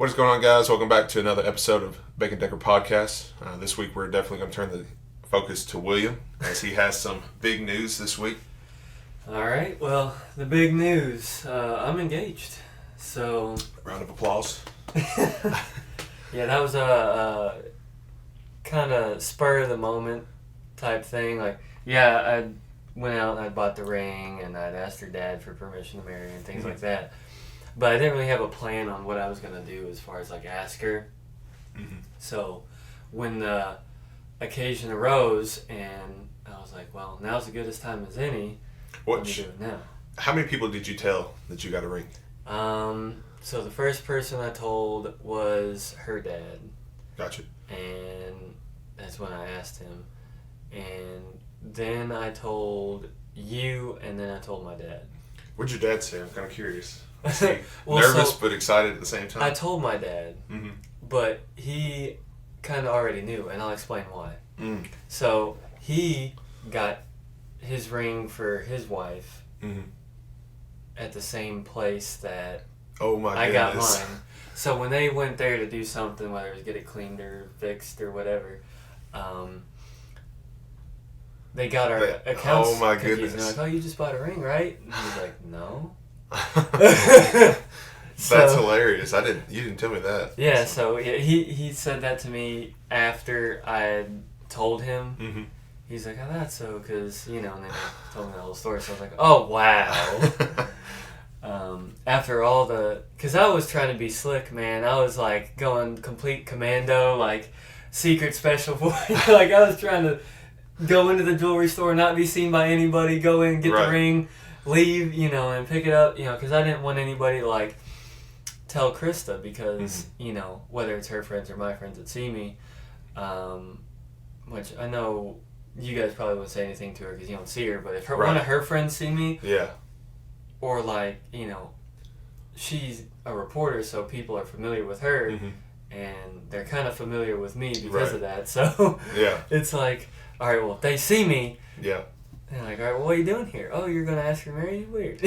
What is going on, guys? Welcome back to another episode of Bacon Decker Podcast. This week we're definitely going to turn the focus to William as he has some big news this week. All right, well, the big news. I'm engaged. So... Round of applause. Yeah, that was a kind of spur of the moment type thing. Like, yeah, I went out and I bought the ring and I'd asked her dad for permission to marry and things like that. But I didn't really have a plan on what I was going to do as far as like ask her. So when the occasion arose and I was like, well, now's as good a time as any. Let me do it now. How many people did you tell that you got a ring? So the first person I told was her dad. Gotcha. And that's when I asked him. And then I told you, and then I told my dad. What'd your dad say? I'm kind of curious. Well, nervous but excited at the same time? I told my dad, but he kind of already knew, and I'll explain why. So he got his ring for his wife at the same place that I got mine. So when they went there to do something, whether it was get it cleaned or fixed or whatever, they got our accounts Oh my confused. goodness. And they're like, oh, you just bought a ring, right? And he was like, no. That's hilarious. You didn't tell me that. Yeah, so yeah, he said that to me after I had told him. He's like, oh, that's so, because, and then he told me the whole story. So I was like, oh, wow. After all because I was trying to be slick, man. I was like going complete commando, like secret special force. Like I was trying to go into the jewelry store, not be seen by anybody, go in, get the ring, leave, and pick it up, because I didn't want anybody to like tell Krista because, whether it's her friends or my friends that see me, which I know you guys probably wouldn't say anything to her because you don't see her, but if one of her friends see me, or like, she's a reporter, so people are familiar with her, and they're kind of familiar with me because of that, so it's like, all right, well, if they see me, they're like, all right, well, what are you doing here? Oh, you're going to ask her marriage? Weird.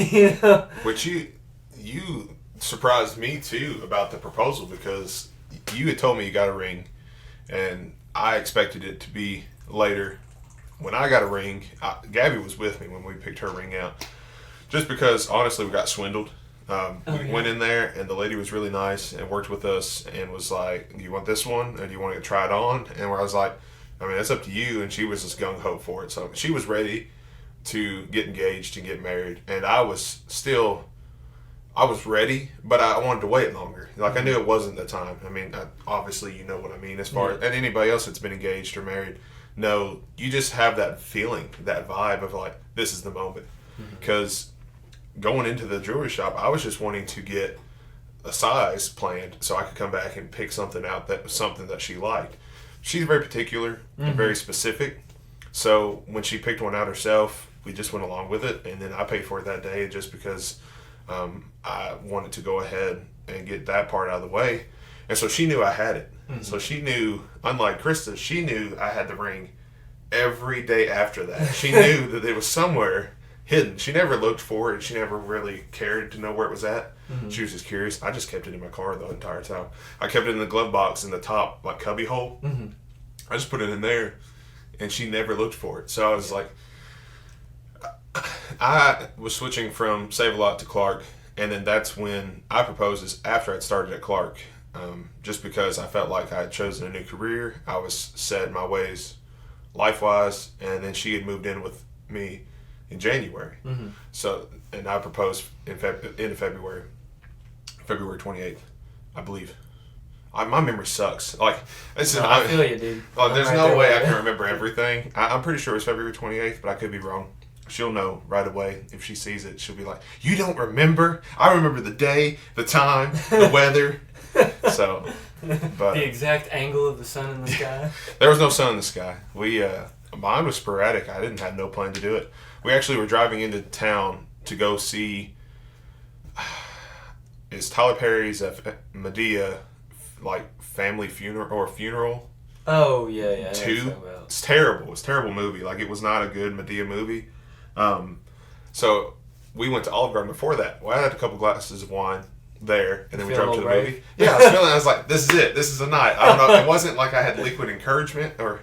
Which you surprised me, too, about the proposal because you had told me you got a ring, and I expected it to be later. When I got a ring, Gabby was with me when we picked her ring out, just because, honestly, we got swindled. We went in there, and the lady was really nice and worked with us and was like, do you want this one, or do you want to try it on? And where I was like, I mean, it's up to you, and she was just gung-ho for it. So she was ready to get engaged and get married, and I was ready, but I wanted to wait longer. Like, I knew it wasn't the time. I mean, obviously, you know what I mean, as far as, and anybody else that's been engaged or married, no, you just have that feeling, that vibe of like, this is the moment. Because going into the jewelry shop, I was just wanting to get a size planned so I could come back and pick something out that was something that she liked. She's very particular and very specific. So when she picked one out herself, we just went along with it. And then I paid for it that day just because I wanted to go ahead and get that part out of the way. And so she knew I had it. So she knew, unlike Krista, she knew I had the ring every day after that. She knew that it was somewhere hidden. She never looked for it. She never really cared to know where it was at. She was just curious. I just kept it in my car the entire time. I kept it in the glove box in the top, like, cubby hole. I just put it in there, and she never looked for it. So I was like, I was switching from Save-A-Lot to Clark, and then that's when I proposed, is after I'd started at Clark, just because I felt like I had chosen a new career. I was set in my ways life-wise, and then she had moved in with me in January. So, and I proposed in end of February 28th, I believe. My memory sucks. Like, I feel you, dude. There's no way I can remember everything. I'm pretty sure it's February 28th, but I could be wrong. She'll know right away. If she sees it, she'll be like, you don't remember? I remember the day, the time, the weather. So, but the exact angle of the sun in the sky. There was no sun in the sky. Mine was sporadic. I didn't have no plan to do it. We actually were driving into town to go see is Tyler Perry's Medea, like, family funeral. Oh yeah. 2. It's terrible. It's a terrible movie. Like, it was not a good Medea movie. So we went to Olive Garden before that. Well, I had a couple glasses of wine, there, and then we Feeling drove to the brave? movie. Yeah, I was like, this is it. This is the night. I don't know. It wasn't like I had liquid encouragement or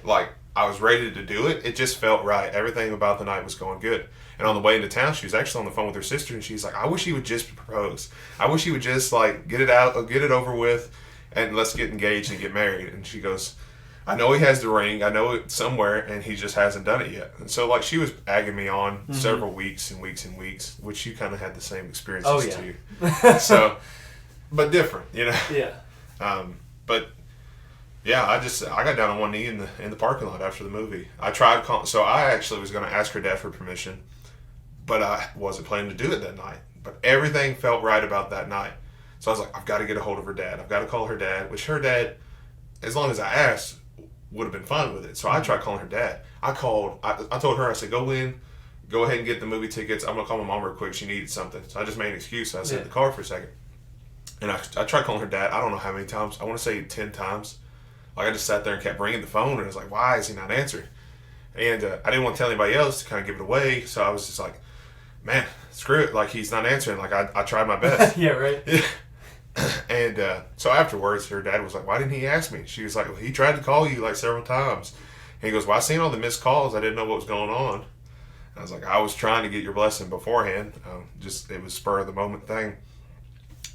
like I was ready to do it. It just felt right. Everything about the night was going good. And on the way into town, she was actually on the phone with her sister, and she's like, I wish he would just propose. I wish he would just like get it out, get it over with, and let's get engaged and get married. And she goes, I know he has the ring. I know it somewhere, and he just hasn't done it yet. And so, like, she was egging me on several weeks and weeks and weeks, which you kind of had the same experiences too. So, but different, you know. Yeah. But yeah, I got down on one knee in the parking lot after the movie. I tried calling, so I actually was going to ask her dad for permission, but I wasn't planning to do it that night. But everything felt right about that night. So I was like, I've got to get a hold of her dad. I've got to call her dad, which her dad, as long as I asked, would have been fine with it. So I tried calling her dad. I told her, I said, go ahead and get the movie tickets. I'm going to call my mom real quick. She needed something. So I just made an excuse. So I sat in the car for a second. And I tried calling her dad. I don't know how many times. I want to say 10 times. Like, I just sat there and kept ringing the phone. And I was like, why is he not answering? And I didn't want to tell anybody else to kind of give it away. So I was just like, man, screw it. Like, he's not answering. Like, I tried my best. Yeah, right. And so afterwards, her dad was like, why didn't he ask me? She was like, well, he tried to call you like several times. And he goes, well, I seen all the missed calls. I didn't know what was going on. And I was like, I was trying to get your blessing beforehand. It was spur of the moment thing.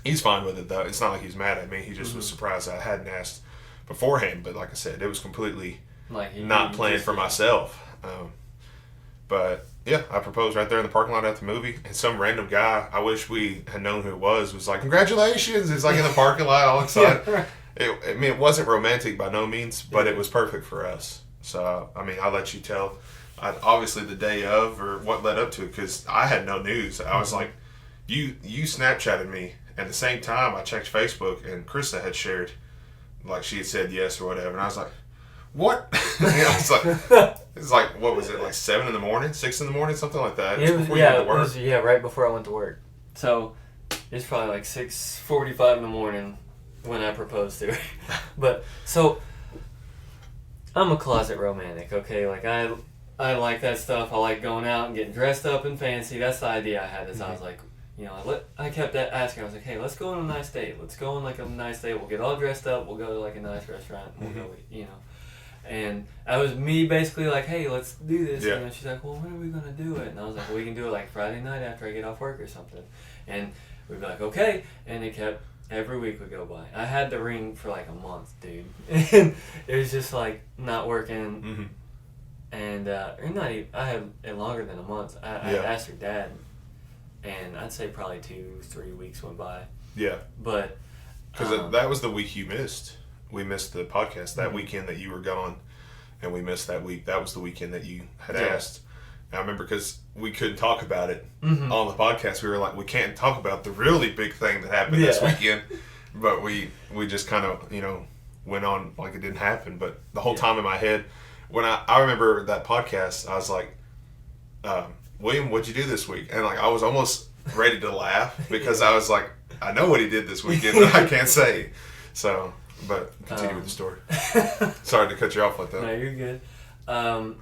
He's fine with it, though. It's not like he's mad at me. He just was surprised I hadn't asked beforehand. But like I said, it was completely not planned for myself. But yeah, I proposed right there in the parking lot at the movie, and some random guy, I wish we had known who it was like, congratulations. It's like in the parking lot, all excited. Yeah, right. It wasn't romantic by no means, but it was perfect for us. So, I mean, I'll let you tell, obviously the day of or what led up to it, because I had no news. I was like, you Snapchatted me. At the same time, I checked Facebook, and Krista had shared, like she had said yes or whatever, and I was like, what? It's like, what was it, like 7 in the morning, 6 in the morning, something like that? It was, right before I went to work. So it's probably like 6:45 in the morning when I proposed to her. But so I'm a closet romantic, okay? Like I like that stuff. I like going out and getting dressed up and fancy. That's the idea I had. I was like, I kept asking. I was like, hey, let's go on a nice date. Let's go on like a nice date. We'll get all dressed up. We'll go to like a nice restaurant. We'll go, And that was me basically like, hey, let's do this. Yeah. She's like, well, when are we going to do it? And I was like, well, we can do it like Friday night after I get off work or something. And we'd be like, okay. And every week would go by. I had the ring for like a month, dude. And it was just like not working. Mm-hmm. And, or not even, I had it longer than a month. I asked her dad, and I'd say probably 2-3 weeks went by. Yeah. But. Because that was the week you missed. We missed the podcast that weekend that you were gone, and we missed that week. That was the weekend that you had asked. And I remember because we couldn't talk about it on the podcast. We were like, we can't talk about the really big thing that happened this weekend. But we just kind of, went on like it didn't happen. But the whole time in my head, when I remember that podcast, I was like, William, what'd you do this week? And like I was almost ready to laugh because I was like, I know what he did this weekend, but I can't say. So... But continue with the story. Sorry to cut you off like that. No, you're good. And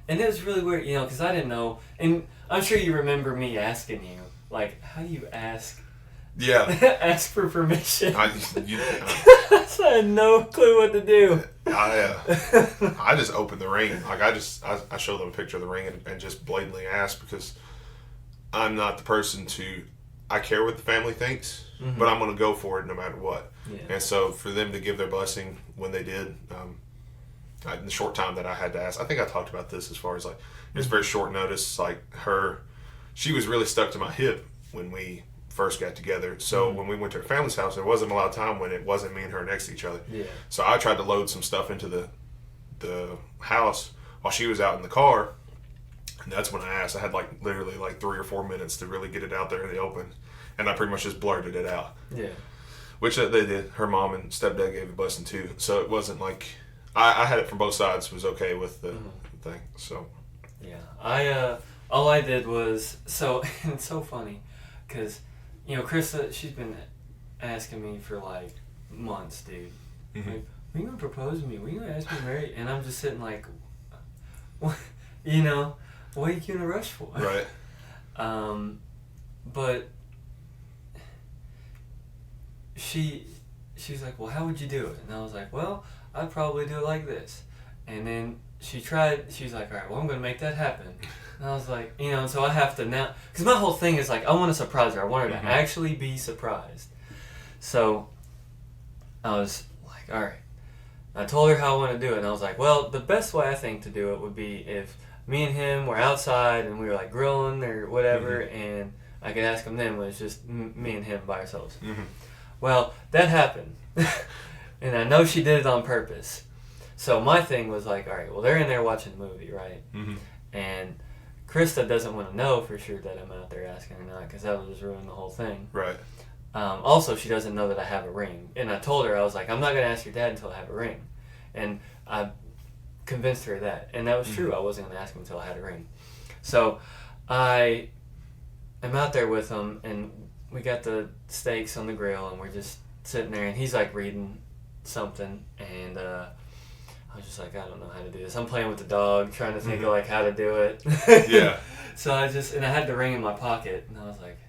it was really weird, because I didn't know. And I'm sure you remember me asking you, like, how do you ask? Yeah. Ask for permission. I had no clue what to do. I just opened the ring. Like I showed them a picture of the ring and just blatantly asked because I'm not the person I care what the family thinks, but I'm going to go for it no matter what. Yeah. And so for them to give their blessing when they did, in the short time that I had to ask, I think I talked about this as far as like, it was very short notice. Like she was really stuck to my hip when we first got together. So when we went to her family's house, there wasn't a lot of time when it wasn't me and her next to each other. Yeah. So I tried to load some stuff into the house while she was out in the car. And that's when I asked. I had like literally like 3 or 4 minutes to really get it out there in the open. And I pretty much just blurted it out. Yeah. Which they did. Her mom and stepdad gave a blessing too. So it wasn't like... I had it from both sides. Was okay with the thing. So... Yeah. All I did was... So, it's so funny. Because, Krista, she's been asking me for like months, dude. Mm-hmm. Like, when you going to propose to me? When you going to ask me to marry? And I'm just sitting like... What are you in a rush for? Right. But... she's like, well, how would you do it? And I was like, well, I'd probably do it like this. And then she's like, all right, well, I'm going to make that happen. And I was like, and so I have to now, because my whole thing is like, I want to surprise her. I want her to actually be surprised. So I was like, all right. I told her how I want to do it, and I was like, well, the best way I think to do it would be if me and him were outside and we were like grilling or whatever, and I could ask him then when it's just me and him by ourselves. Well, that happened, and I know she did it on purpose. So my thing was like, all right, well, they're in there watching a movie, right? And Krista doesn't want to know for sure that I'm out there asking or not, because that would just ruin the whole thing. Right. Also, she doesn't know that I have a ring. And I told her, I was like, I'm not going to ask your dad until I have a ring. And I convinced her of that. And that was true. I wasn't going to ask him until I had a ring. So I am out there with him, and we got the steaks on the grill, and we're just sitting there, and he's like reading something. And I was just like, I don't know how to do this. I'm playing with the dog, trying to think of like how to do it. Yeah. So I had the ring in my pocket, and I was like,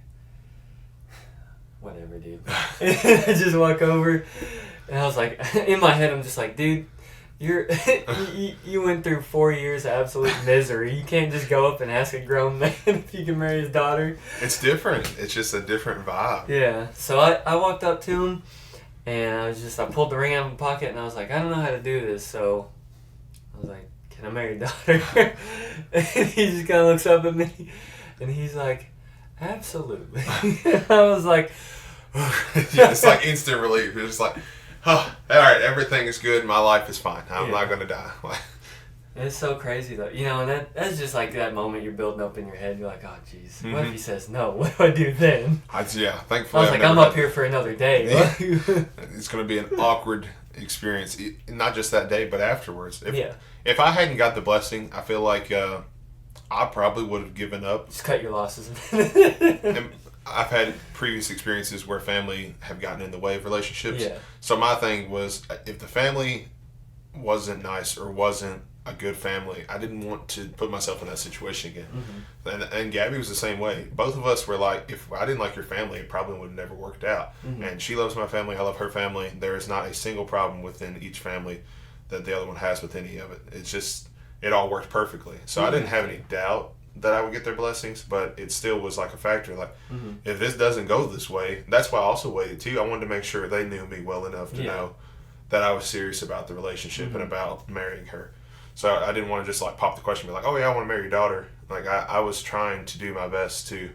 whatever, dude. I just walk over, and I was like, in my head, I'm just like, dude, you went through 4 years of absolute misery. You can't just go up and ask a grown man if you can marry his daughter. It's different. It's just a different vibe. Yeah. So I walked up to him, and I pulled the ring out of my pocket, and I was like, I don't know how to do this. So I was like, can I marry your daughter? And he just kind of looks up at me, and he's like, absolutely. I was like, yeah, it's like instant relief. It's just like, oh, all right, everything is good. My life is fine. I'm not going to die. It's so crazy, though. And that's just like that moment you're building up in your head. You're like, oh, jeez, what if he says no? What do I do then? Thankfully. I was like, I'm up here for another day. It's going to be an awkward experience, not just that day, but afterwards. If I hadn't got the blessing, I feel like I probably would have given up. Just cut your losses. And I've had previous experiences where family have gotten in the way of relationships. Yeah. So my thing was, if the family wasn't nice or wasn't a good family, I didn't want to put myself in that situation again. And Gabby was the same way. Both of us were like, if I didn't like your family, it probably would have never worked out. And she loves my family, I love her family. There is not a single problem within each family that the other one has with any of it. It's just, it all worked perfectly. So I didn't have any doubt that I would get their blessings, but it still was like a factor. Like, if this doesn't go this way, that's why I also waited too. I wanted to make sure they knew me well enough to know that I was serious about the relationship and about marrying her. So I didn't want to just like pop the question and be like, oh yeah, I want to marry your daughter. Like I was trying to do my best to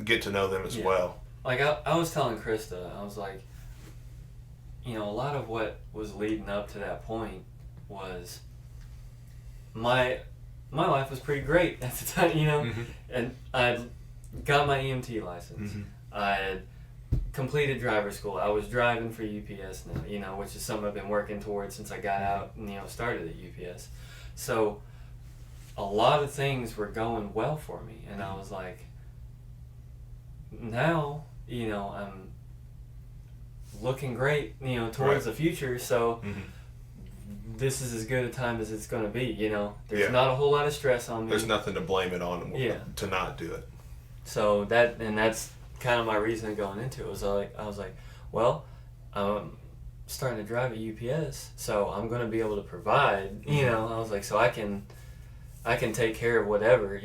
get to know them as well. Like I was telling Krista, I was like, a lot of what was leading up to that point was my life was pretty great at the time, and I got my EMT license. I had completed driver school. I was driving for UPS now, which is something I've been working towards since I got out and, started at UPS. So a lot of things were going well for me, and I was like, now, I'm looking great, towards the future, so this is as good a time as it's going to be, There's not a whole lot of stress on me. There's nothing to blame it on to not do it. So that's kind of my reason going into it. I was like, well, I'm starting to drive at UPS, so I'm going to be able to provide, I was like, so I can take care of whatever,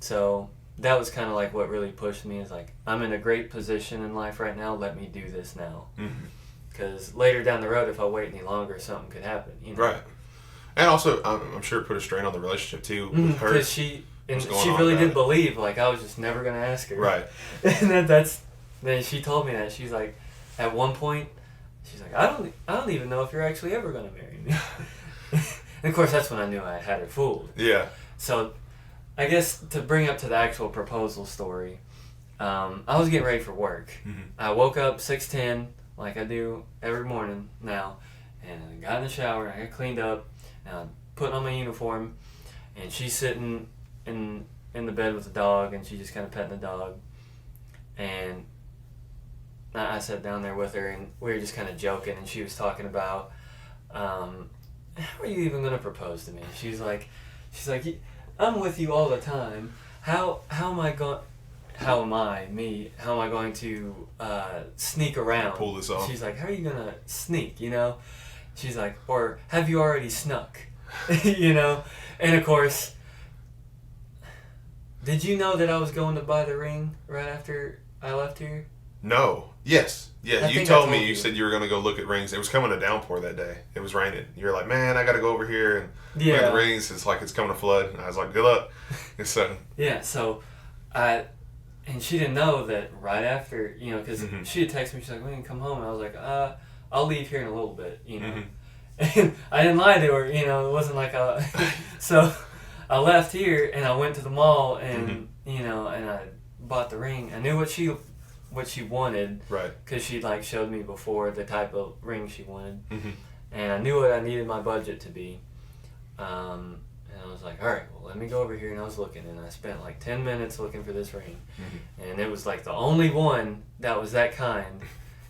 So that was kind of like what really pushed me, is like, I'm in a great position in life right now, let me do this now. Because later down the road, if I wait any longer, something could happen. Right. And also, I'm sure it put a strain on the relationship too with her. Because she really did believe, like, I was just never going to ask her. Right. And then she told me that. She's like, at one point, she's like, I don't even know if you're actually ever going to marry me. And of course, that's when I knew I had her fooled. Yeah. So, I guess to bring up to the actual proposal story, I was getting ready for work. I woke up 6:10, like I do every morning now, and I got in the shower, I got cleaned up, and I'm putting on my uniform, and she's sitting in the bed with the dog, and she's just kind of petting the dog, and I sat down there with her, and we were just kind of joking, and she was talking about, how are you even going to propose to me? She's like, I'm with you all the time. How am I how am I going to sneak around? Pull this off. She's like, how are you gonna sneak? You know, she's like, or have you already snuck? You know, and of course, did you know that I was going to buy the ring right after I left here? No. Yes. Yeah. I You think told I me. told You said you were going to go look at rings. It was coming a downpour that day. It was raining. You're like, man, I got to go over here and look at the rings. It's like it's coming to flood. And I was like, good luck. And so. Yeah. So, and she didn't know that right after, you know, because she had texted me. She's like, we can come home. And I was like, I'll leave here in a little bit, you know. And I didn't lie to her, you know. It wasn't like so I left here and I went to the mall and you know, and I bought the ring. I knew what she wanted, right? Because she like showed me before the type of ring she wanted, and I knew what I needed my budget to be. And I was like, all right, well, let me go over here. And I was looking, and I spent like 10 minutes looking for this ring, and it was like the only one that was that kind.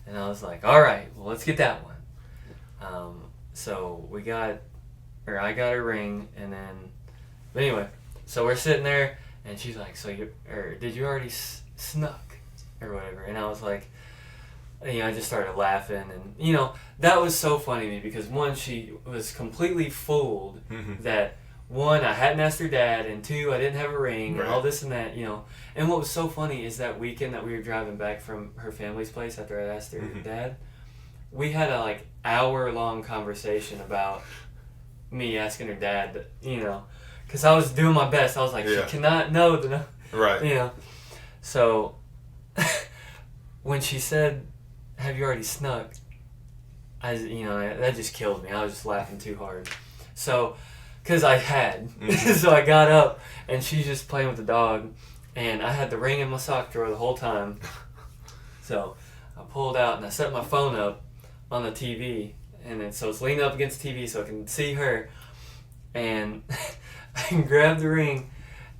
And I was like, all right, well, let's get that one. So I got a ring, and then, but anyway, so we're sitting there, and she's like, did you already snuck or whatever? And I was like, you know, I just started laughing, and you know, that was so funny to me because one, she was completely fooled that one, I hadn't asked her dad, and two, I didn't have a ring, and all this and that, you know. And what was so funny is that weekend that we were driving back from her family's place after I asked her dad, we had a like hour-long conversation about me asking her dad, you know, because I was doing my best. I was like, she cannot know the, right, you know. So when she said, "Have you already snuck?" you know, that just killed me. I was just laughing too hard. So, because I had, so I got up and she's just playing with the dog, and I had the ring in my sock drawer the whole time. So I pulled out and I set my phone up on the TV, and then, so it's leaning up against the TV so I can see her, and I grabbed the ring,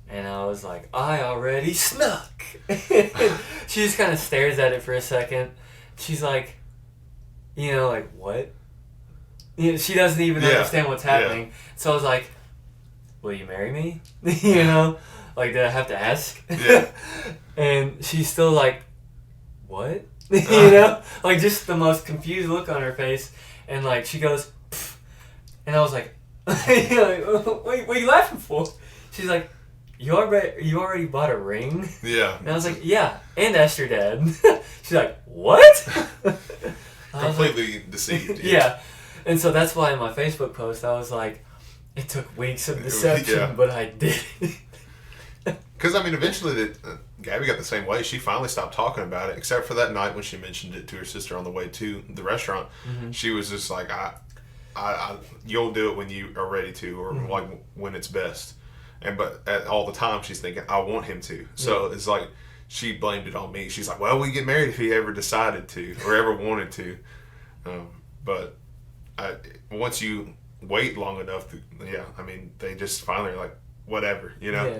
and I was like, I already snuck. She just kind of stares at it for a second. She's like, you know, like, what? You know, she doesn't even understand what's happening. Yeah. So I was like, will you marry me? You know, like, did I have to ask? Yeah. And she's still like, what? You know, like just the most confused look on her face, and like she goes, pfft. And I was like, you know, what are you laughing for? She's like, you already bought a ring? Yeah. And I was like, yeah, and asked your dad. She's like, what? Completely like, deceived. Yeah, and so that's why in my Facebook post I was like, it took weeks of deception, but I did. Because, I mean, eventually Gabby got the same way. She finally stopped talking about it, except for that night when she mentioned it to her sister on the way to the restaurant. She was just like, you'll do it when you are ready to, or like when it's best. But all the time she's thinking, I want him to. So it's like she blamed it on me. She's like, well, we get married if he ever decided to or ever wanted to. But once you wait long enough, I mean, they just finally are like, whatever, you know? Yeah.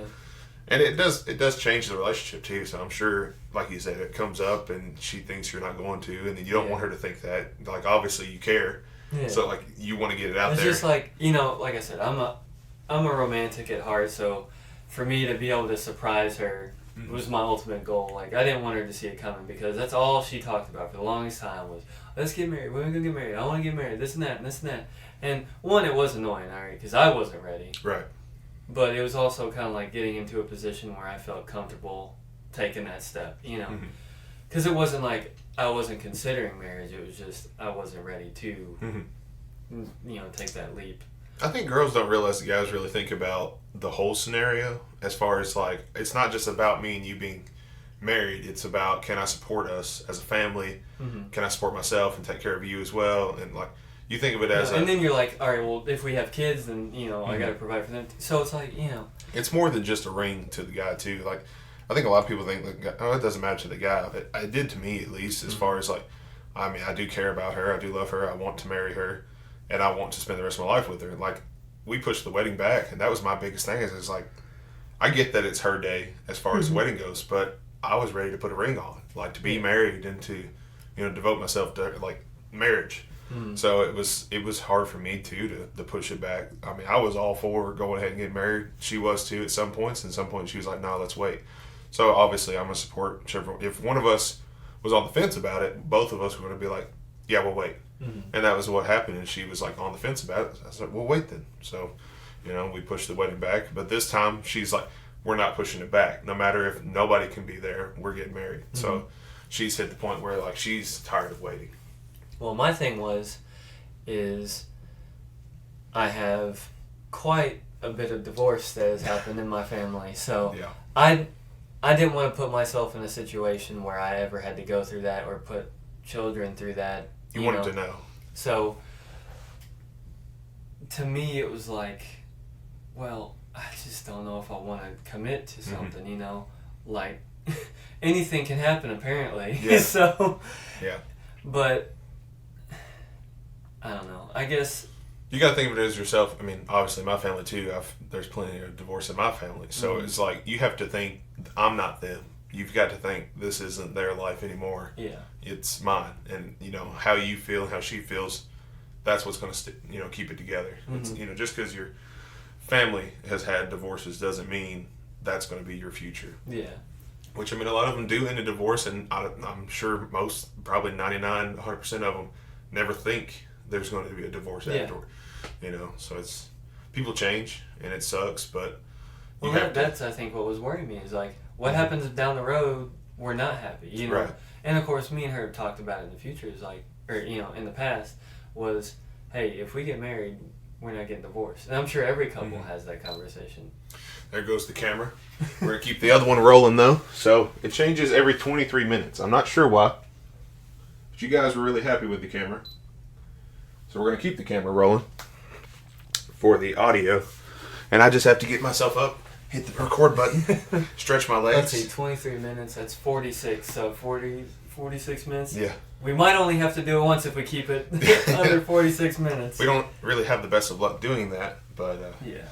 And it does change the relationship too. So I'm sure, like you said, it comes up and she thinks you're not going to, and then you don't want her to think that. Like, obviously you care. Yeah. So like you want to get it out there. It's just like, you know, like I said, I'm a romantic at heart, so for me to be able to surprise her was my ultimate goal. Like, I didn't want her to see it coming, because that's all she talked about for the longest time was, let's get married, when are we going to get married, I want to get married, this and that, and this and that. And one, it was annoying, alright, because I wasn't ready. Right. But it was also kind of like getting into a position where I felt comfortable taking that step, you know. Because it wasn't like I wasn't considering marriage, it was just I wasn't ready to, you know, take that leap. I think girls don't realize that guys really think about the whole scenario, as far as like, it's not just about me and you being married, it's about, can I support us as a family, can I support myself and take care of you as well, and like, you think of it as and then you're like, all right, well, if we have kids, then, you know, I got to provide for them. So it's like, you know. It's more than just a ring to the guy, too. Like, I think a lot of people think, like, oh, it doesn't matter to the guy. But it did to me, at least, as far as, like, I mean, I do care about her. I do love her. I want to marry her. And I want to spend the rest of my life with her. And, like, we pushed the wedding back. And that was my biggest thing is like, I get that it's her day as far as the wedding goes. But I was ready to put a ring on. Like, to be married and to, you know, devote myself to, like, marriage. So it was hard for me too to push it back. I mean, I was all for going ahead and getting married. She was too at some points, and some points she was like, "No, let's wait." So obviously, I'm gonna support whichever. If one of us was on the fence about it, both of us were gonna be like, "Yeah, we'll wait." Mm-hmm. And that was what happened. And she was like on the fence about it. I was like, "We'll wait then." So, we pushed the wedding back. But this time, she's like, "We're not pushing it back. No matter if nobody can be there, we're getting married." Mm-hmm. So, she's hit the point where like she's tired of waiting. Well, my thing is I have quite a bit of divorce that has happened in my family. So yeah. I didn't want to put myself in a situation where I ever had to go through that or put children through that. You wanted to know. So to me, it was like, well, I just don't know if I want to commit to something, like anything can happen apparently. Yeah. So, yeah. But I don't know. I guess you got to think of it as yourself. I mean, obviously, my family too. There's plenty of divorce in my family, so it's like you have to think I'm not them. You've got to think this isn't their life anymore. Yeah, it's mine, and how you feel, how she feels. That's what's going to keep it together. It's, just because your family has had divorces doesn't mean that's going to be your future. Yeah. Which, I mean, a lot of them do end in divorce, and I'm sure most, probably 99, 100% of them never think there's going to be a divorce afterward. So it's, people change, and it sucks, but that's, I think, what was worrying me is, like, what happens if down the road we're not happy, Right. And, of course, me and her have talked about it in the future, is like, or, in the past, was, hey, if we get married, we're not getting divorced. And I'm sure every couple has that conversation. There goes the camera. We're going to keep the other one rolling, though. So it changes every 23 minutes. I'm not sure why. But you guys were really happy with the camera. So we're going to keep the camera rolling for the audio. And I just have to get myself up, hit the record button, stretch my legs. Let's see, 23 minutes, that's 46. So 46 minutes? Yeah. We might only have to do it once if we keep it under 46 minutes. We don't really have the best of luck doing that, but yeah.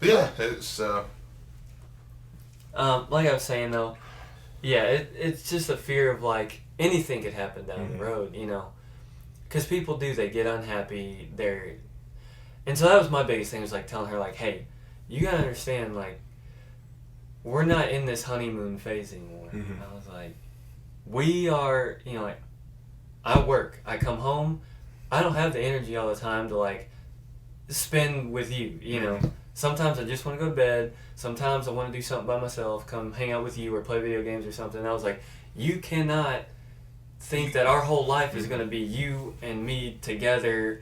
Yeah, it's like I was saying though, yeah, it's just a fear of like anything could happen down the road, because people they get unhappy, and so that was my biggest thing, was like telling her like, hey, you gotta understand, like, we're not in this honeymoon phase anymore. I was like, we are, like, I work, I come home, I don't have the energy all the time to like spend with you, Sometimes I just want to go to bed. Sometimes I want to do something by myself, come hang out with you or play video games or something. And I was like, you cannot think that our whole life is going to be you and me together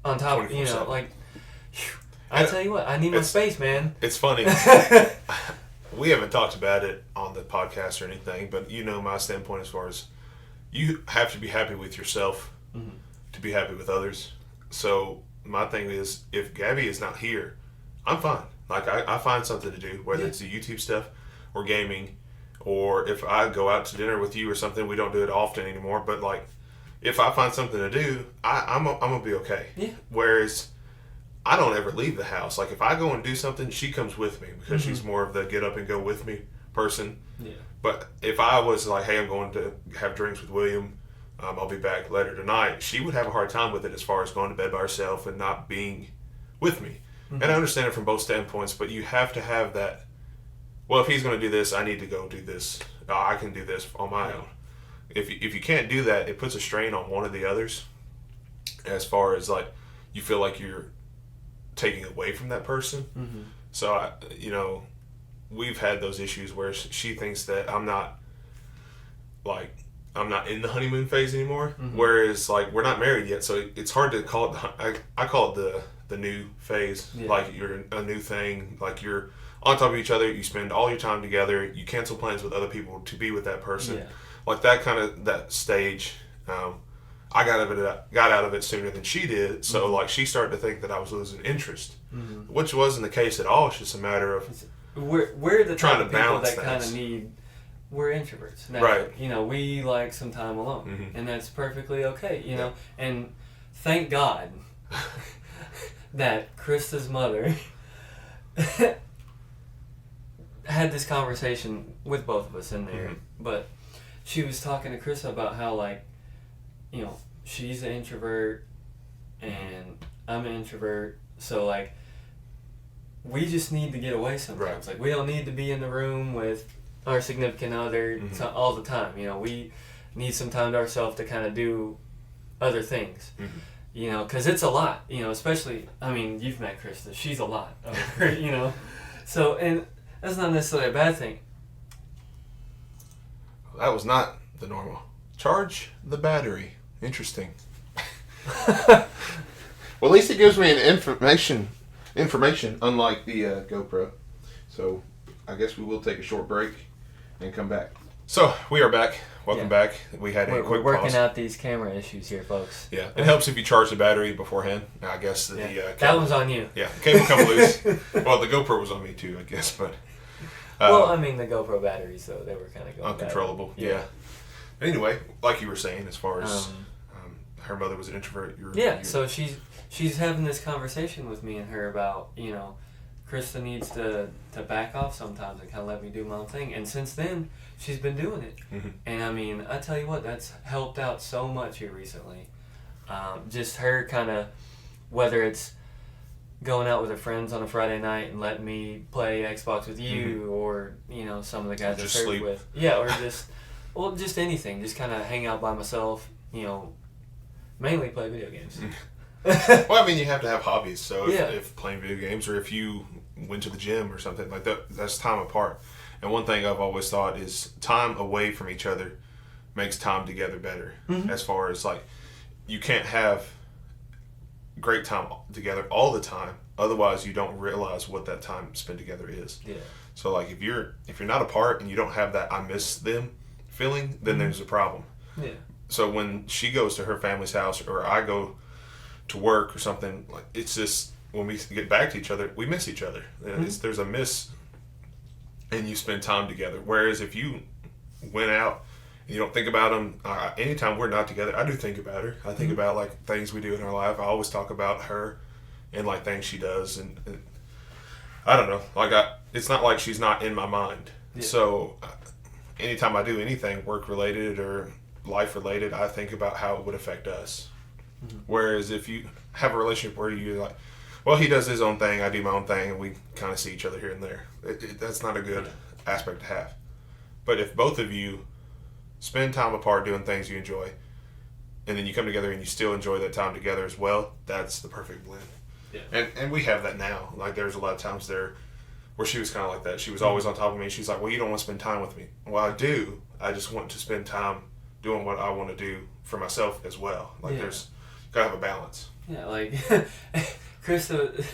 on top of, like, I tell you what, I need my space, man. It's funny. We haven't talked about it on the podcast or anything, but my standpoint as far as you have to be happy with yourself to be happy with others. So my thing is, if Gabby is not here, I'm fine. Like, I find something to do, whether it's the YouTube stuff or gaming, or if I go out to dinner with you or something. We don't do it often anymore, but like, if I find something to do, I'm gonna be okay. Yeah. Whereas I don't ever leave the house. Like, if I go and do something, she comes with me because she's more of the get up and go with me person. Yeah. But if I was like, hey, I'm going to have drinks with William, I'll be back later tonight, she would have a hard time with it as far as going to bed by herself and not being with me. And I understand it from both standpoints, but you have to have that, well, if he's going to do this, I need to go do this. I can do this on my own. If you can't do that, it puts a strain on one of the others as far as, like, you feel like you're taking away from that person. So, we've had those issues where she thinks that I'm not in the honeymoon phase anymore. Whereas, like, we're not married yet, so it's hard to call it. I call it the new phase. Yeah. Like, you're a new thing. Like, you're on top of each other. You spend all your time together. You cancel plans with other people to be with that person. Yeah. Like, that stage. I got out of it sooner than she did. So like, she started to think that I was losing interest, which wasn't the case at all. It's just a matter of we're the trying type to of people balance that kind of need. We're introverts, right? We like some time alone, and that's perfectly okay. And thank God that Krista's mother had this conversation with both of us in there. But she was talking to Krista about how, like, she's an introvert and I'm an introvert, so like we just need to get away sometimes. Right. Like, we don't need to be in the room with our significant other all the time. You know, we need some time to ourselves to kind of do other things. You know, because it's a lot. You know, especially, I mean, you've met Krista. She's a lot. You know, so, and that's not necessarily a bad thing. That was not the normal. Charge the battery. Interesting. Well, at least it gives me an information, unlike the GoPro. So, I guess we will take a short break and come back. So, we are back. Welcome back. We had a quick We're working pause. out these camera issues here, folks. Yeah, it helps if you charge the battery beforehand. I guess the that cable, one's on you. Yeah, the cable come loose. Well, the GoPro was on me too, I guess, but well, I mean, the GoPro batteries, though, they were kind of going uncontrollable. bad. Yeah. Anyway, like you were saying, as far as her mother was an introvert. So she's having this conversation with me and her about, you know, Krista needs to back off sometimes and kind of let me do my own thing. And since then, she's been doing it. And I mean, I tell you what, that's helped out so much here recently. Just her kind of, whether it's going out with her friends on a Friday night and letting me play Xbox with you, or, you know, some of the guys I served with. Yeah, or just, well, just anything. Just kind of hang out by myself, you know, mainly play video games. Well, I mean, you have to have hobbies. So if playing video games, or if you went to the gym or something like that, that's time apart. And one thing I've always thought is time away from each other makes time together better. As far as, like, you can't have great time together all the time. Otherwise, you don't realize what that time spent together is. Yeah. So, like, if you're not apart and you don't have that I miss them feeling, then there's a problem. Yeah. So when she goes to her family's house, or I go to work or something, like, it's just, when we get back to each other, we miss each other. There's a miss, and you spend time together. Whereas if you went out and you don't think about them, anytime we're not together, I do think about her. I think about, like, things we do in our life. I always talk about her and, like, things she does, and I don't know, like, it's not like she's not in my mind. Yeah. So anytime I do anything work related or life related, I think about how it would affect us. Whereas if you have a relationship where you're like, well, he does his own thing, I do my own thing, and we kind of see each other here and there, that's not a good aspect to have. But if both of you spend time apart doing things you enjoy, and then you come together and you still enjoy that time together as well, that's the perfect blend. Yeah. And we have that now. Like, there's a lot of times there where she was kind of like that. She was always on top of me. She's like, well, you don't want to spend time with me. Well, I do. I just want to spend time doing what I want to do for myself as well. Like, there's got to have a balance. Yeah, like, Krista,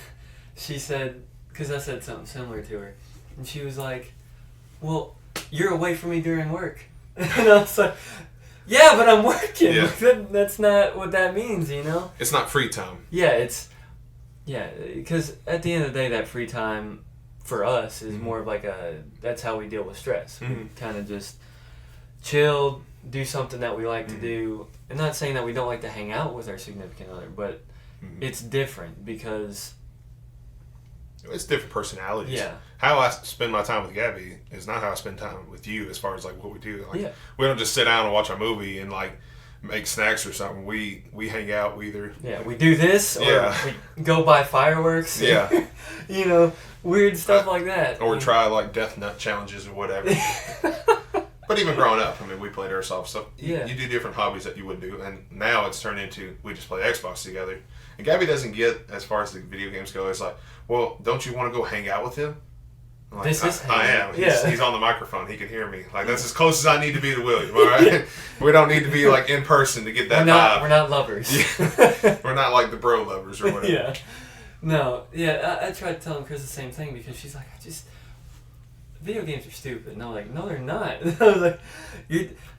she said, because I said something similar to her, and she was like, well, you're away from me during work. And I was like, yeah, but I'm working. Yeah. That's not what that means, you know? It's not free time. Yeah, because at the end of the day, that free time for us is more of like that's how we deal with stress. We kind of just chill, do something that we like to do. I'm not saying that we don't like to hang out with our significant other, but it's different because it's different personalities. Yeah. How I spend my time with Gabby is not how I spend time with you, as far as, like, what we do. Like, we don't just sit down and watch a movie and, like, make snacks or something. We hang out. We either we do this, or we go buy fireworks. Yeah. You know, weird stuff like that. Or try, like, death nut challenges or whatever. But even growing up, I mean, we played airsoft, so you do different hobbies that you would do. And now it's turned into, we just play Xbox together. And Gabby doesn't get, as far as the video games go, it's like, well, don't you want to go hang out with him? Like, I am. He's on the microphone. He can hear me. Like, that's as close as I need to be to William, all right? We don't need to be, like, in person to get that vibe. We're not lovers. We're not like the bro lovers or whatever. Yeah. No. Yeah, I tried telling Chris the same thing, because she's like, video games are stupid. And I'm like, no, they're not. I was like,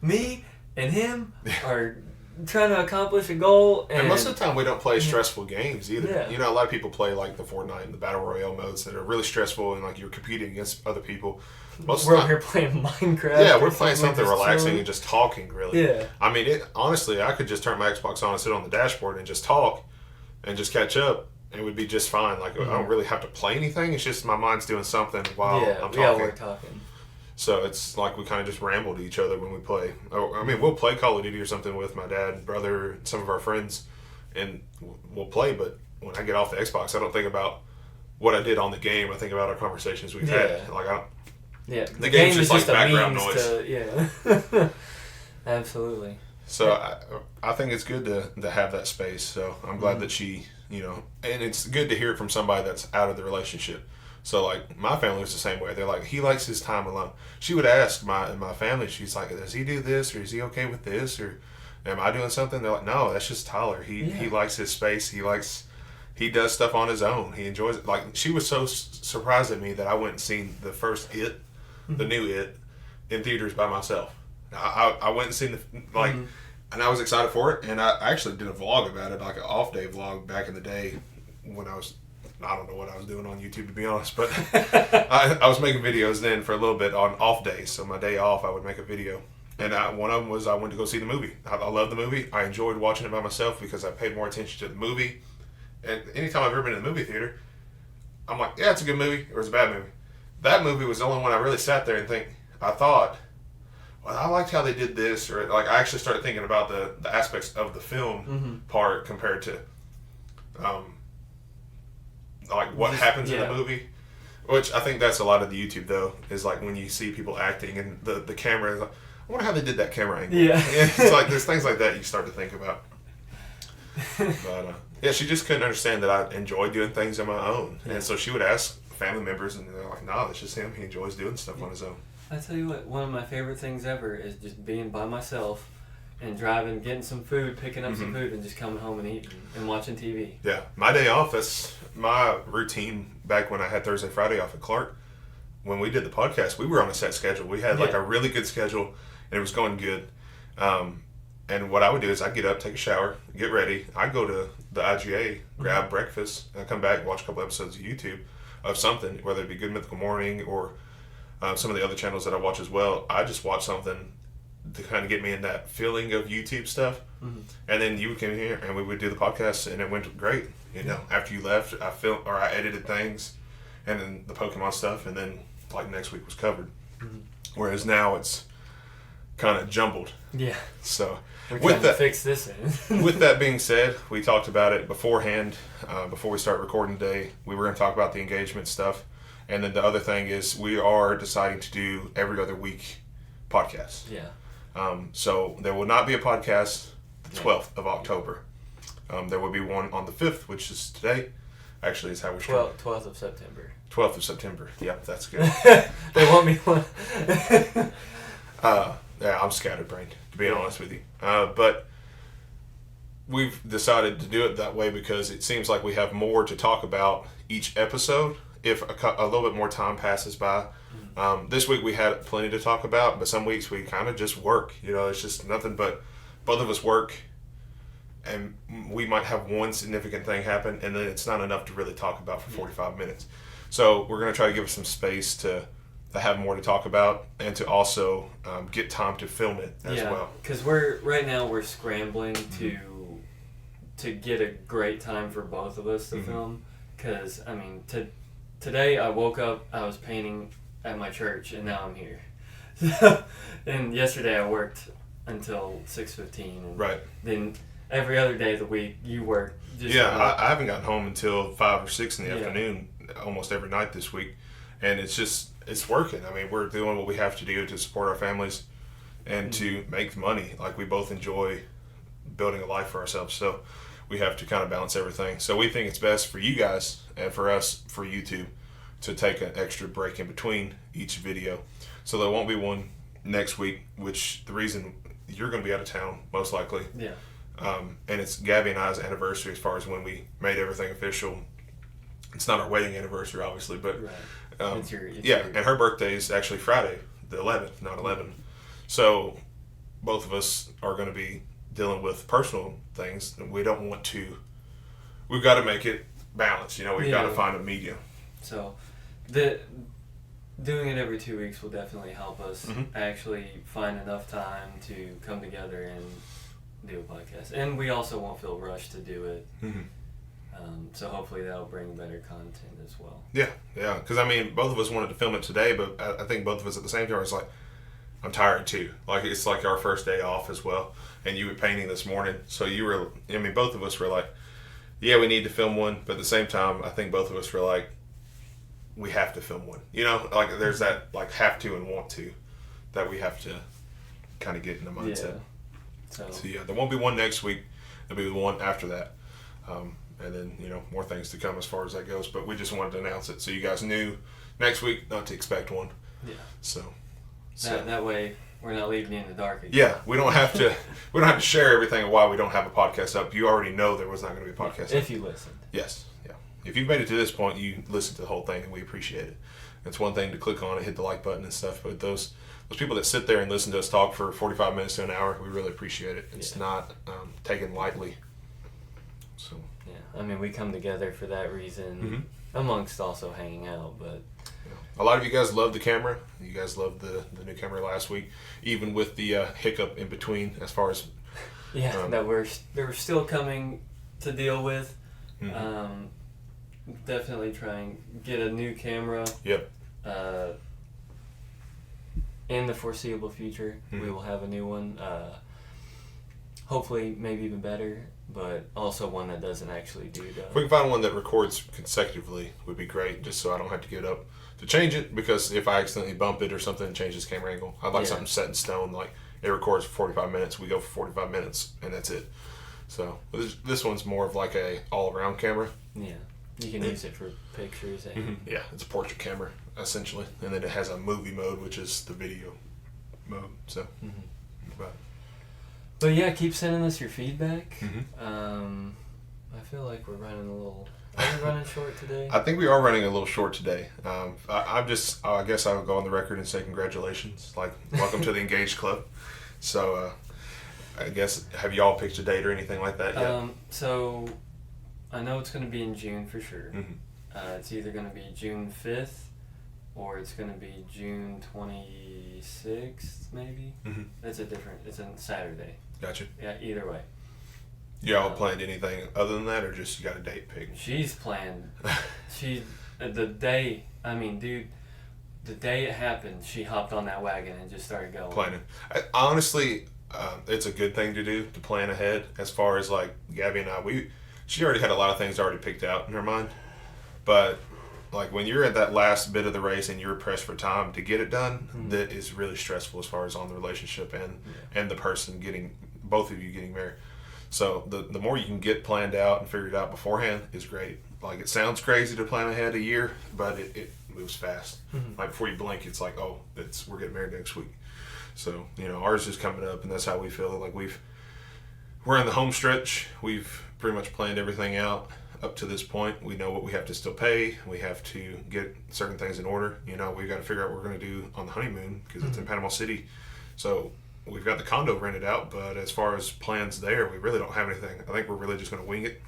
me and him are trying to accomplish a goal. And most of the time, we don't play stressful games either. Yeah. You know, a lot of people play, like, the Fortnite and the Battle Royale modes that are really stressful, and, like, you're competing against other people. We're over here playing Minecraft. Yeah, we're playing something relaxing and just talking, really. Yeah. I mean, honestly, I could just turn my Xbox on and sit on the dashboard and just talk and just catch up. It would be just fine. Like, I don't really have to play anything. It's just my mind's doing something while I'm talking. Yeah, we're talking. So it's like we kind of just ramble to each other when we play. I mean, we'll play Call of Duty or something with my dad, brother, some of our friends, and we'll play. But when I get off the Xbox, I don't think about what I did on the game. I think about our conversations we've had. Like, the game game's is just like a background means noise. to, absolutely. So I think it's good to have that space. So I'm glad that she, and it's good to hear it from somebody that's out of the relationship. So, like, my family was the same way. They're like, he likes his time alone. She would ask my family, she's like, does he do this, or is he okay with this, or am I doing something? They're like, no, that's just Tyler. He likes his space. He does stuff on his own. He enjoys it. Like, she was so surprised at me that I went and seen the first It, the new It, in theaters by myself. I went and seen and I was excited for it, and I actually did a vlog about it, like an off-day vlog back in the day when I don't know what I was doing on YouTube, to be honest, but I was making videos then for a little bit on off days. So my day off, I would make a video. And one of them was I went to go see the movie. I love the movie. I enjoyed watching it by myself because I paid more attention to the movie. And anytime I've ever been in the movie theater, I'm like, yeah, it's a good movie or it's a bad movie. That movie was the only one I really sat there and I thought, well, I liked how they did this. Or like I actually started thinking about the aspects of the film part compared to like what happens in the movie, which I think that's a lot of the YouTube though, is like when you see people acting and the camera is like, I wonder how they did that camera angle. It's like there's things like that you start to think about. But she just couldn't understand that I enjoy doing things on my own, and so she would ask family members, and they're like, no, it's just him. He enjoys doing stuff on his own. I tell you what, one of my favorite things ever is just being by myself and driving, getting some food, picking up some food, and just coming home and eating and watching TV. Yeah, my day off, that's my routine back when I had Thursday, Friday off at Clark. When we did the podcast, we were on a set schedule. We had like a really good schedule, and it was going good. And what I would do is I'd get up, take a shower, get ready. I'd go to the IGA, grab breakfast, and I'd come back and watch a couple episodes of YouTube of something, whether it be Good Mythical Morning or some of the other channels that I watch as well. I just watch something to kind of get me in that feeling of YouTube stuff. And then you would come here and we would do the podcast, and it went great. After you left, I edited things, and then the Pokemon stuff, and then like next week was covered. Whereas now it's kind of jumbled. Yeah. So with that, fix this in. With that being said, we talked about it beforehand. Before we start recording today, we were going to talk about the engagement stuff, and then the other thing is we are deciding to do every other week podcasts. Yeah. So there will not be a podcast the 12th of October. There will be one on the 5th, which is today. Actually, is how we're 12th of September. 12th of September. Yep, that's good. They want me one. Yeah, I'm scatterbrained, to be honest with you. But we've decided to do it that way because it seems like we have more to talk about each episode if a little bit more time passes by. This week we had plenty to talk about, but some weeks we kind of just work. It's just nothing but both of us work, and we might have one significant thing happen, and then it's not enough to really talk about for 45 minutes. So we're going to try to give us some space to have more to talk about, and to also get time to film it as well. Because right now we're scrambling to get a great time for both of us to film. Because today I woke up, I was painting at my church, and now I'm here. And yesterday I worked until 6:15. Right. Then every other day of the week you work. I haven't gotten home until 5 or 6 in the afternoon almost every night this week, and it's working. We're doing what we have to do to support our families and to make money. Like, we both enjoy building a life for ourselves, so we have to kind of balance everything. So we think it's best for you guys and for us, for YouTube, to take an extra break in between each video. So there won't be one next week, which the reason you're going to be out of town, most likely. Yeah. And it's Gabby and I's anniversary as far as when we made everything official. It's not our wedding anniversary, obviously, but it's and her birthday is actually Friday, the 11th, not 11. So both of us are going to be dealing with personal things, and we've got to make it balanced. We've got to find a medium. So doing it every 2 weeks will definitely help us actually find enough time to come together and do a podcast. And we also won't feel rushed to do it. So hopefully that'll bring better content as well. Yeah. Because both of us wanted to film it today, but I think both of us at the same time was like, I'm tired too. Like, it's like our first day off as well. And you were painting this morning, so both of us were like, yeah, we need to film one. But at the same time, I think both of us were like, we have to film one. You know, like there's that like have to and want to that we have to kind of get in the mindset. So yeah, there won't be one next week. There'll be one after that. And then, more things to come as far as that goes. But we just wanted to announce it so you guys knew next week not to expect one. Yeah. So that way we're not leaving you in the dark again. Yeah, we don't have to share everything of why we don't have a podcast up. You already know there was not going to be a podcast up. If you listened. Yes. Yeah. If you've made it to this point, you listened to the whole thing and we appreciate it. It's one thing to click on and hit the like button and stuff, but those people that sit there and listen to us talk for 45 minutes to an hour, we really appreciate it. It's not taken lightly. So yeah, I mean, we come together for that reason, amongst also hanging out. But a lot of you guys love the camera. You guys loved the new camera last week, even with the hiccup in between as far as that we're still coming to deal with. Definitely trying get a new camera. Yep. In the foreseeable future, we will have a new one. Hopefully, maybe even better, but also one that doesn't actually do the... If we can find one that records consecutively, would be great, just so I don't have to get up to change it, because if I accidentally bump it or something and change this camera angle, I'd like something set in stone, like it records for 45 minutes, we go for 45 minutes, and that's it. So this one's more of like a all-around camera. Yeah, you can use it for pictures. And Yeah, it's a portrait camera, essentially, and then it has a movie mode, which is the video mode, so... But yeah, keep sending us your feedback. I feel like we're running a little... Are we running short today? I think we are running a little short today. I guess I would go on the record and say congratulations. Like, welcome to the Engaged Club. So, I guess, have y'all picked a date or anything like that yet? So, I know it's going to be in June for sure. It's either going to be June 5th or it's going to be June 26th, maybe. It's a Saturday. Gotcha. Yeah, either way. Y'all planned anything other than that, or just you got a date picked? She's planned. The day it happened, she hopped on that wagon and just started going. Planning. Honestly, it's a good thing to do, to plan ahead. As far as like Gabby and I, she already had a lot of things already picked out in her mind. But like when you're at that last bit of the race and you're pressed for time to get it done, that is really stressful as far as on the relationship and the person both of you getting married. So the more you can get planned out and figured out beforehand is great. Like, it sounds crazy to plan ahead a year, but it moves fast. Like, before you blink, it's like, oh, we're getting married next week. So, ours is coming up, and that's how we feel. Like, we're in the home stretch. We've pretty much planned everything out up to this point. We know what we have to still pay. We have to get certain things in order. We've got to figure out what we're going to do on the honeymoon, because it's in Panama City. So we've got the condo rented out, but as far as plans there, we really don't have anything. I think we're really just going to wing it.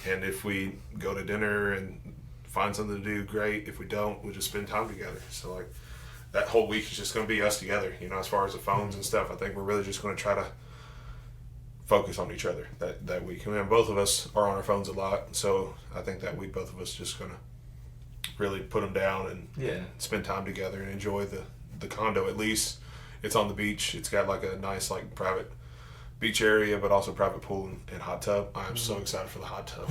And if we go to dinner and find something to do, great. If we don't, we'll just spend time together. So, like, that whole week is just going to be us together. As far as the phones and stuff, I think we're really just going to try to focus on each other that week. I mean, both of us are on our phones a lot, so I think that week both of us just going to really put them down and spend time together and enjoy the condo. At least it's on the beach. It's got like a nice like private beach area, but also private pool and hot tub. I'm so excited for the hot tub.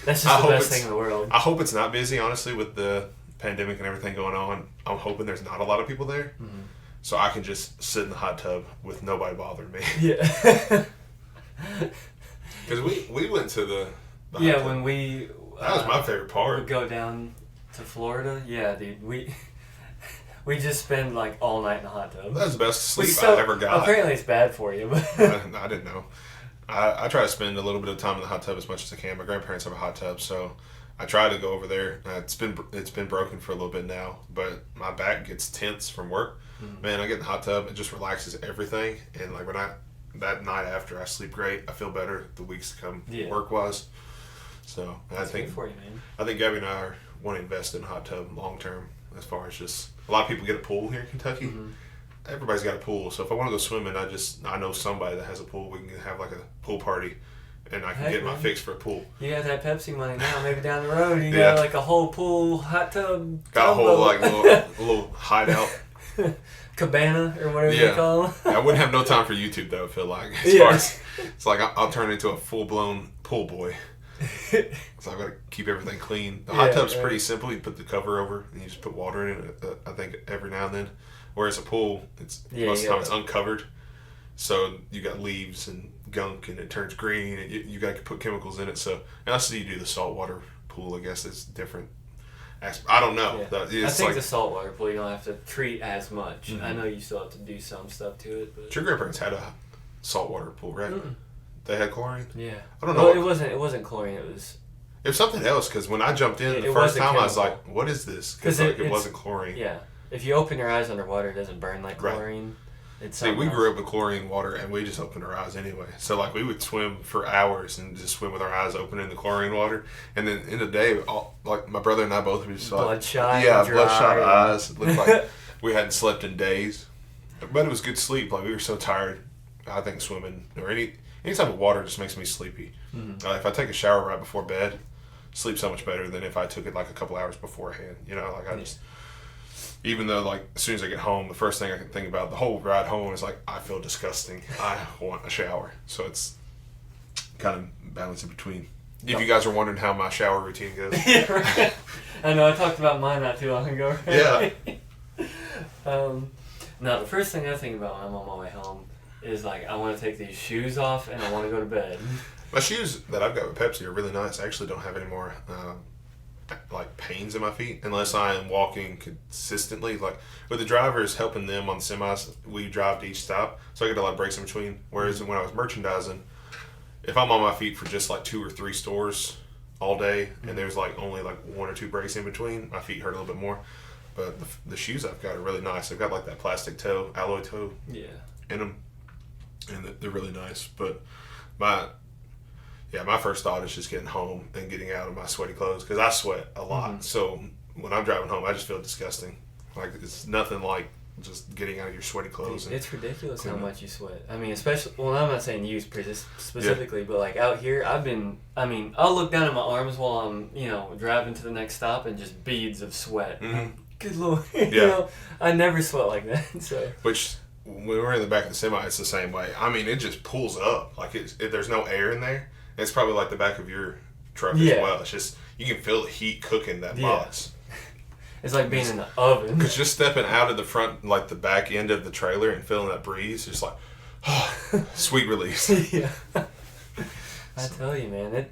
That's just the best thing in the world. I hope it's not busy, honestly, with the pandemic and everything going on. I'm hoping there's not a lot of people there, so I can just sit in the hot tub with nobody bothering me. Yeah. Because we went to the hot yeah, tub. when we... That was my favorite part. We go down to Florida. Yeah, dude. We just spend like all night in the hot tub. That was the best sleep I ever got. Apparently it's bad for you. But I didn't know. I try to spend a little bit of time in the hot tub as much as I can. My grandparents have a hot tub, so I try to go over there. It's been broken for a little bit now, but my back gets tense from work. Man, I get in the hot tub, it just relaxes everything. And like that night after, I sleep great. I feel better the weeks to come work wise. So that's good for you, man. I think Gabby and I want to invest in a hot tub long term. As far as just a lot of people get a pool here in Kentucky. Everybody's got a pool, so if I want to go swimming, I know somebody that has a pool. We can have like a pool party, and I can get my fix for a pool. You got that Pepsi money now. Maybe down the road you got like a whole pool hot tub. Got a whole like little hideout. Cabana or whatever you call them. I wouldn't have no time for YouTube though. I feel like as far as it's like I'll turn into a full blown pool boy. So I've got to keep everything clean. The hot tub's pretty simple. You put the cover over and you just put water in it, I think, every now and then. Whereas a pool, most of the time it's uncovered. So you got leaves and gunk and it turns green and you got to put chemicals in it. So, and I see you do the saltwater pool. I guess it's different. I don't know. Yeah. I think the saltwater pool, you don't have to treat as much. I know you still have to do some stuff to it. But your grandparents had a saltwater pool, right? They had chlorine? Yeah. I don't know. Well, it wasn't chlorine. It was something else, because when I jumped in the first time, I was like, what is this? Because it wasn't chlorine. Yeah. If you open your eyes underwater, it doesn't burn like chlorine. Right. See, we grew up with chlorine water, and we just opened our eyes anyway. So, like, we would swim for hours and just swim with our eyes open in the chlorine water. And then in the day, like, my brother and I both would just bloodshot. Yeah, bloodshot eyes. It looked like we hadn't slept in days. But it was good sleep. Like, we were so tired. I think swimming or any type of water just makes me sleepy. If I take a shower right before bed, sleep so much better than if I took it like a couple hours beforehand. You know, like I just, even though like as soon as I get home, the first thing I can think about the whole ride home is like, I feel disgusting. I want a shower. So it's kind of balance in between. If you guys are wondering how my shower routine goes. Yeah, right. I know, I talked about mine not too long ago. Right? Yeah. No, the first thing I think about when I'm on my way home is like, I want to take these shoes off and I want to go to bed. My shoes that I've got with Pepsi are really nice. I actually don't have any more like pains in my feet unless I am walking consistently. Like with the drivers helping them on the semis, we drive to each stop, so I get a lot of breaks in between. Whereas when I was merchandising, if I'm on my feet for just like 2 or 3 stores all day and there's like only like 1 or 2 breaks in between, my feet hurt a little bit more. But the shoes I've got are really nice. They've got like that plastic toe, alloy toe in them. And they're really nice. But my first thought is just getting home and getting out of my sweaty clothes because I sweat a lot. So when I'm driving home, I just feel disgusting. Like it's nothing like just getting out of your sweaty clothes. Dude, it's ridiculous how much you sweat. I mean, especially, well, I'm not saying you specifically, but like out here, I'll look down at my arms while I'm, driving to the next stop and just beads of sweat. Good Lord. I never sweat like that. So. Which, when we're in the back of the semi, it's the same way. I mean, it just pulls up. Like, there's no air in there. It's probably like the back of your truck as well. It's just, you can feel the heat cooking that box. It's like being in the oven. Because just stepping out of the front, like the back end of the trailer and feeling that breeze, just like, sweet release. Yeah. I tell you, man,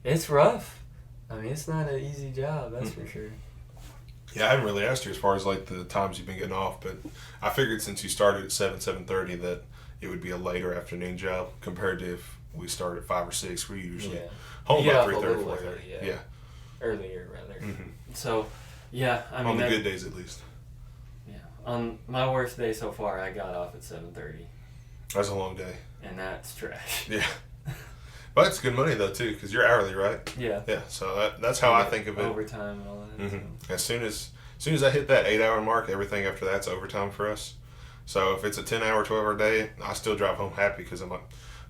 it's rough. I mean, it's not an easy job, that's for sure. Yeah, I haven't really asked you as far as like the times you've been getting off, but I figured since you started at 7:30 that it would be a later afternoon job compared to if we start at 5 or 6. We're usually home by 3:30, 4:30. Yeah. Earlier, rather. So, yeah, I mean... On the good days, at least. Yeah. On my worst day so far, I got off at 7:30. That's a long day. And that's trash. Yeah. But it's good money, though, too, because you're hourly, right? Yeah. Yeah, so that's how I think of it. Overtime and all that. As soon as I hit that 8-hour mark, everything after that's overtime for us. So if it's a 10-hour, 12-hour day, I still drive home happy because I'm like,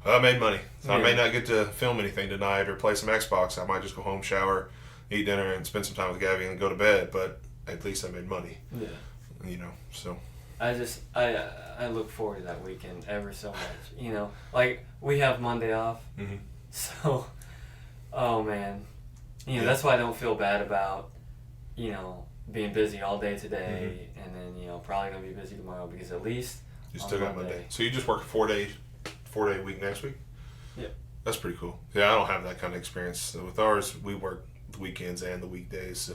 well, I made money. So I may not get to film anything tonight or play some Xbox. I might just go home, shower, eat dinner, and spend some time with Gabby and go to bed. But at least I made money. Yeah. So. I look forward to that weekend ever so much. Like we have Monday off. So, oh man. That's why I don't feel bad about, being busy all day today and then, probably going to be busy tomorrow because at least you still got Monday. So you just work a 4-day week next week? Yeah. That's pretty cool. Yeah, I don't have that kind of experience. So with ours, we work the weekends and the weekdays. So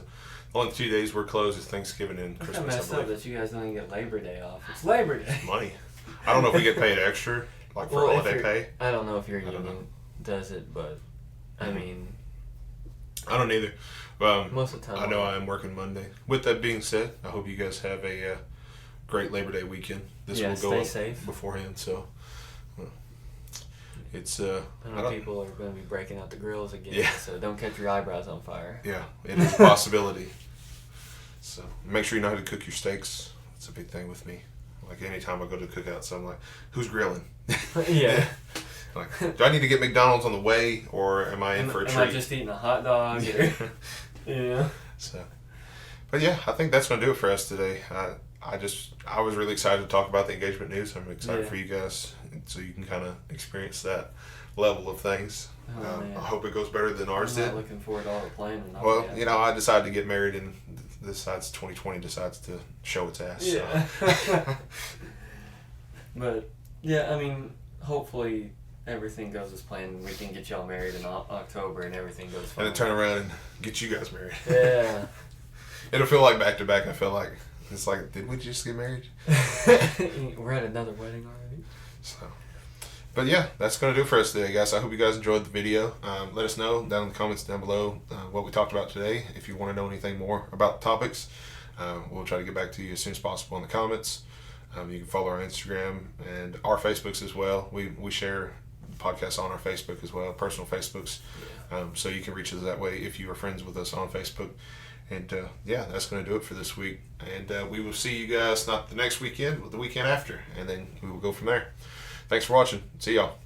the only 2 days we're closed is Thanksgiving and Christmas. It's messed up that you guys don't even get Labor Day off. It's Labor Day. It's money. I don't know if we get paid extra, like for holiday pay. I don't know if your union does it, but I mean... I don't either. Most of the time. I know I am working Monday. With that being said, I hope you guys have a great Labor Day weekend. This will go up safe beforehand, so... It's I know people are going to be breaking out the grills again, so don't catch your eyebrows on fire. Yeah, it is a possibility. So make sure you know how to cook your steaks. That's a big thing with me. Like anytime I go to cookout, so I'm like, who's grilling? Yeah. Like, do I need to get McDonald's on the way, or am I in for a treat? Am I just eating a hot dog? Yeah. So, but yeah, I think that's going to do it for us today. I was really excited to talk about the engagement news. I'm excited for you guys. so you can kind of experience that level of things. Oh, man. I hope it goes better than ours I'm did. not looking forward to all the planning. Well, I decided to get married, and this side's 2020 decides to show its ass. Yeah. So. But yeah, I mean, hopefully everything goes as planned. We can get y'all married in October, and everything goes fine. And then turn around and get you guys married. Yeah. It'll feel like back to back. I feel like it's like, did we just get married? We're at another wedding already. So, but yeah, that's gonna do it for us today, guys. I hope you guys enjoyed the video. Let us know down in the comments down below what we talked about today. If you want to know anything more about the topics, we'll try to get back to you as soon as possible in the comments. You can follow our Instagram and our Facebooks as well. We share podcasts on our Facebook as well, personal Facebooks. So you can reach us that way if you are friends with us on Facebook. And yeah, that's going to do it for this week. And we will see you guys not the next weekend, but the weekend after. And then we will go from there. Thanks for watching. See y'all.